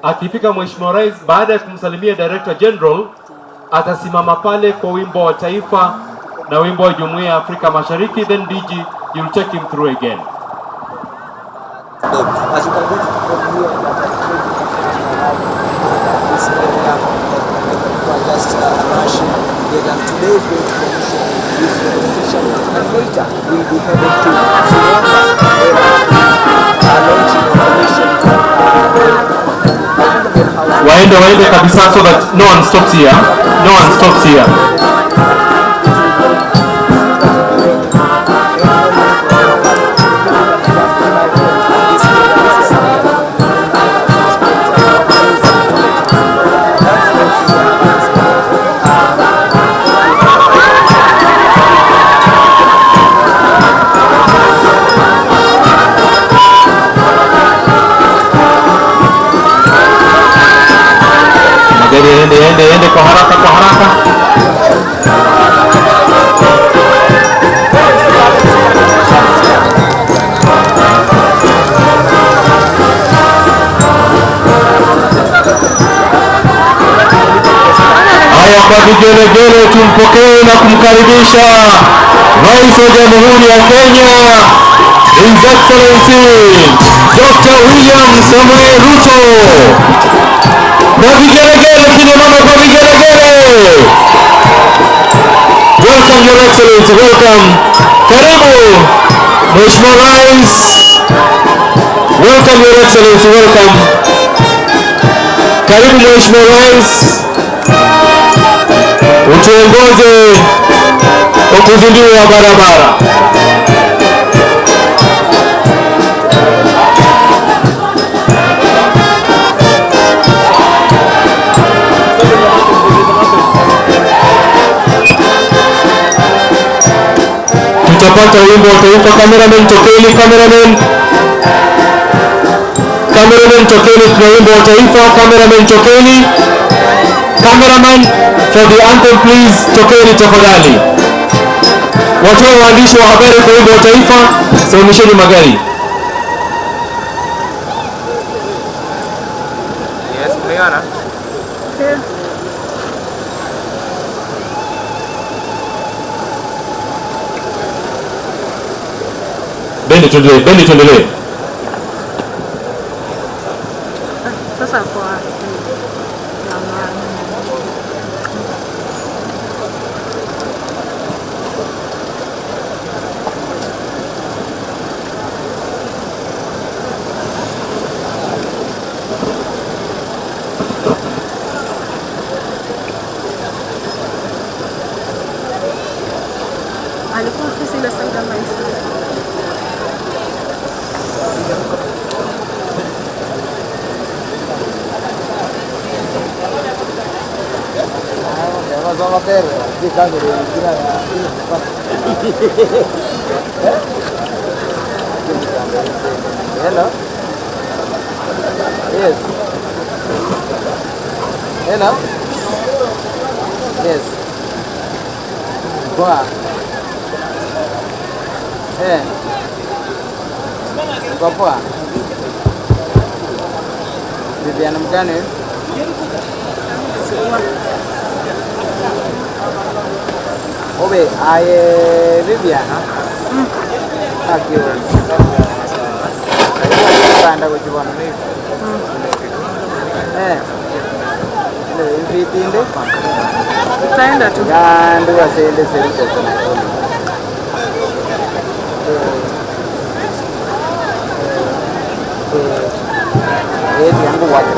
Akifika Mheshimiwa Rais, baada ya kumsalimia Director General, atasimama pale kwa wimbo wa taifa na wimbo wa Jumuiya ya Afrika Mashariki. Then DG, you'll take him through again. As you can get from here, just rushing. And today is going to commission this official and later we'll be headed to Suriname where are launching operation. Waende kabisa so that no one stops here. No one stops here. Ende kwa haraka Haya, kwa vigelegele tumpokee na kumkaribisha Rais wa Jamhuri ya Kenya, His Excellency Dr. William Samoei Ruto. Kwa vigelegele kina mama, kwa vigelegele. Welcome Your Excellency, welcome. Karibu Mheshimiwa Rais. Welcome Your Excellency, welcome. Karibu Mheshimiwa Rais, utuongoze kwa kuzindua barabara. Tutapata wimbo wa taifa. Cameraman tokeni, cameraman tokeni, tuna wimbo wa taifa. Cameraman tokeni, cameraman for the anthem please, tokeni tafadhali. Watu wa waandishi wa habari kwa wimbo wa taifa, simamisheni magari. Yes, Brianna. Bendi tuendelee. Sasa kwa alikuwa ofisi ile Saida Maisha. Hello. Yes. Hello. Yes. Poa. Poa. Viviana mgani? Obe, Viviana. Akiwa. Anda kujibana hivi. Ile vitinde. Tutaenda tu. Ndio wasende serikali tena. Yangu wapi?